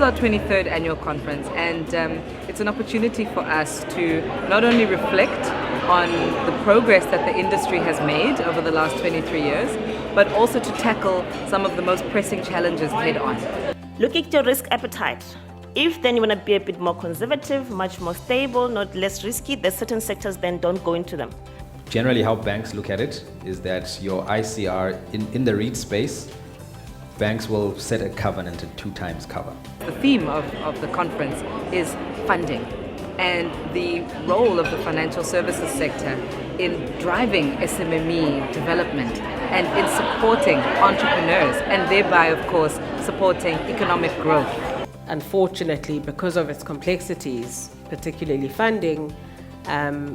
our 23rd annual conference, and it's an opportunity for us to not only reflect on the progress that the industry has made over the last 23 years, but also to tackle some of the most pressing challenges head on. Look at your risk appetite. If then you want to be a bit more conservative, much more stable, not less risky, there's certain sectors then don't go into them. Generally, how banks look at it is that your ICR in the REIT space, banks will set a covenant at 2 times cover. The theme of the conference is funding and the role of the financial services sector in driving SMME development and in supporting entrepreneurs and thereby, of course, supporting economic growth. Unfortunately, because of its complexities, particularly funding,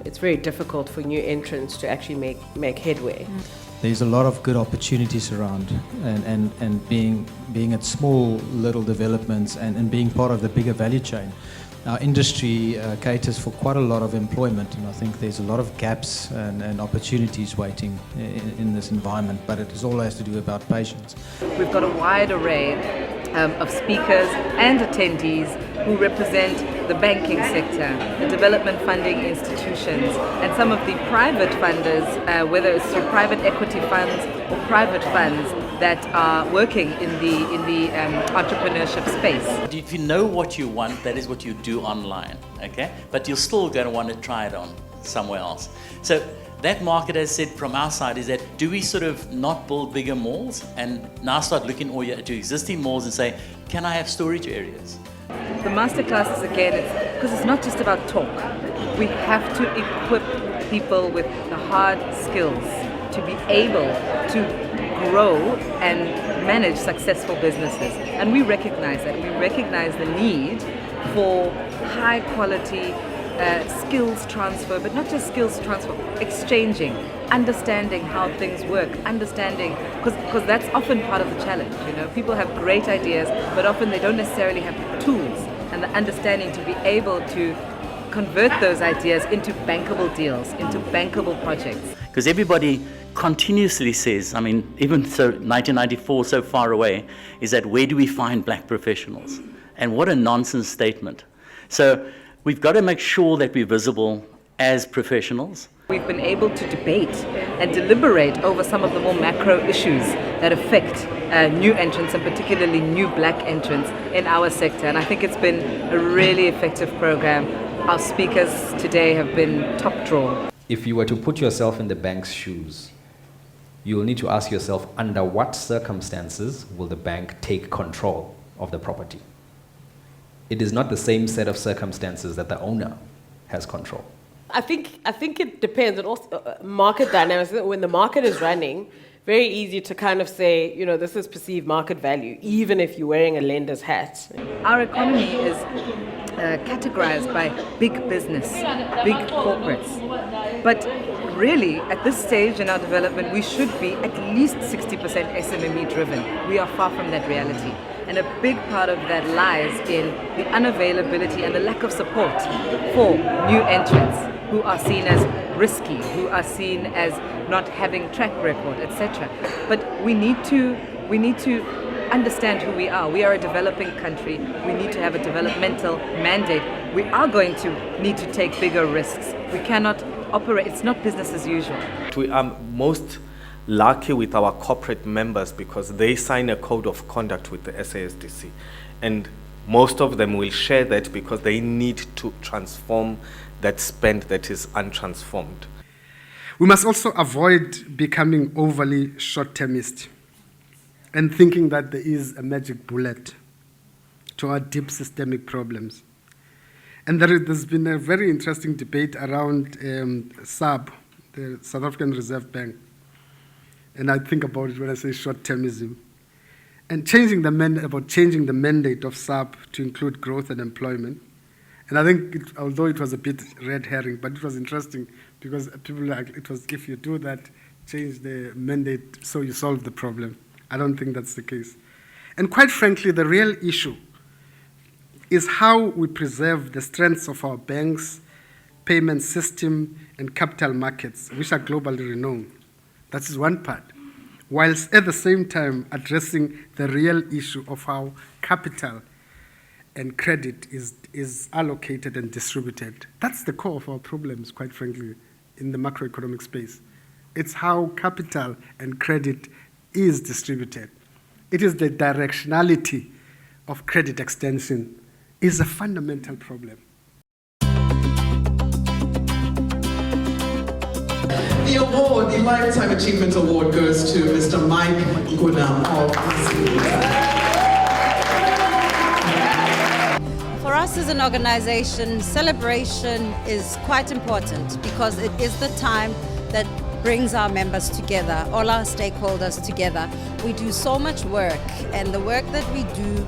it's very difficult for new entrants to actually make headway. There's a lot of good opportunities around, and being at small little developments and being part of the bigger value chain. Our industry caters for quite a lot of employment, and I think there's a lot of gaps and opportunities waiting in this environment, but it all has to do about patience. We've got a wide array of speakers and attendees who represent the banking sector, the development funding institutions, and some of the private funders, whether it's through private equity funds or private funds that are working in the entrepreneurship space. If you know what you want, that is what you do online, okay? But you're still going to want to try it on somewhere else. So that market has said from our side is that do we sort of not build bigger malls and now start looking at your existing malls and say, can I have storage areas? The masterclasses, again, because it's not just about talk. We have to equip people with the hard skills to be able to grow and manage successful businesses. And we recognize that. We recognize the need for high quality skills transfer, but not just skills transfer, exchanging, understanding how things work, understanding, because that's often part of the challenge. You know, people have great ideas, but often they don't necessarily have the tools and the understanding to be able to convert those ideas into bankable deals, into bankable projects. Because everybody continuously says, I mean, even so 1994 so far away, is that where do we find black professionals? And what a nonsense statement. So we've got to make sure that we're visible as professionals. We've been able to debate and deliberate over some of the more macro issues that affect new entrants and particularly new black entrants in our sector. And I think it's been a really effective program. Our speakers today have been top draw. If you were to put yourself in the bank's shoes, you will need to ask yourself, under what circumstances will the bank take control of the property? It is not the same set of circumstances that the owner has control. I think it depends on also market dynamics. When the market is running, very easy to kind of say, you know, this is perceived market value, even if you're wearing a lender's hat. Our economy is categorized by big business, big corporates. But really, at this stage in our development, we should be at least 60% SMME driven. We are far from that reality. And a big part of that lies in the unavailability and the lack of support for new entrants who are seen as risky, who are seen as not having track record, etc. But we need to understand who we are. We are a developing country. We need to have a developmental mandate. We are going to need to take bigger risks. We cannot operate. It's not business as usual. We are most lucky with our corporate members because they sign a code of conduct with the SASDC, and most of them will share that because they need to transform that spend that is untransformed. We must also avoid becoming overly short-termist and thinking that there is a magic bullet to our deep systemic problems. And there's been a very interesting debate around Saibpp, the South African Reserve Bank. And I think about it when I say short-termism. And changing the mandate of Saibpp to include growth and employment. And I think, although it was a bit red herring, but it was interesting because people like, it was, if you do that, change the mandate so you solve the problem. I don't think that's the case. And quite frankly, the real issue is how we preserve the strengths of our banks, payment system, and capital markets, which are globally renowned. That is one part, whilst at the same time addressing the real issue of how capital and credit is allocated and distributed. That's the core of our problems, quite frankly, in the macroeconomic space. It's how capital and credit is distributed. It is the directionality of credit extension is a fundamental problem. The award, the Lifetime Achievement Award, goes to Mr. Mike Gunam of For us as an organization, celebration is quite important because it is the time that brings our members together, all our stakeholders together. We do so much work, and the work that we do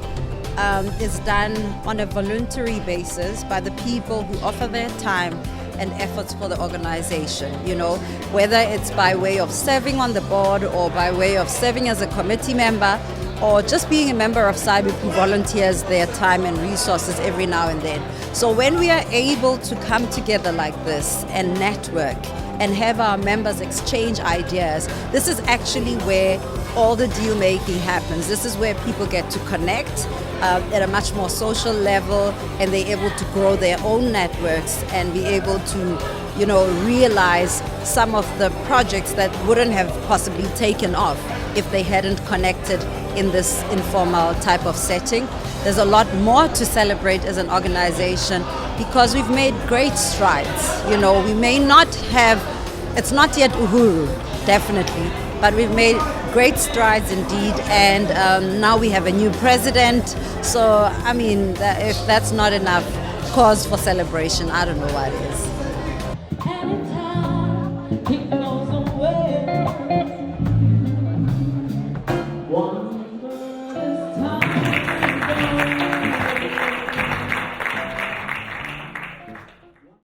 is done on a voluntary basis by the people who offer their time and efforts for the organization, you know, whether it's by way of serving on the board or by way of serving as a committee member or just being a member of Saibpp who volunteers their time and resources every now and then. So when we are able to come together like this and network and have our members exchange ideas, this is actually where all the deal making happens. This is where people get to connect at a much more social level, and they're able to grow their own networks and be able to, you know, realize some of the projects that wouldn't have possibly taken off if they hadn't connected in this informal type of setting. There's a lot more to celebrate as an organization because we've made great strides. You know, we may not have, it's not yet Uhuru, definitely, but we've made great strides indeed, and now we have a new president. So, I mean, if that's not enough cause for celebration, I don't know what is.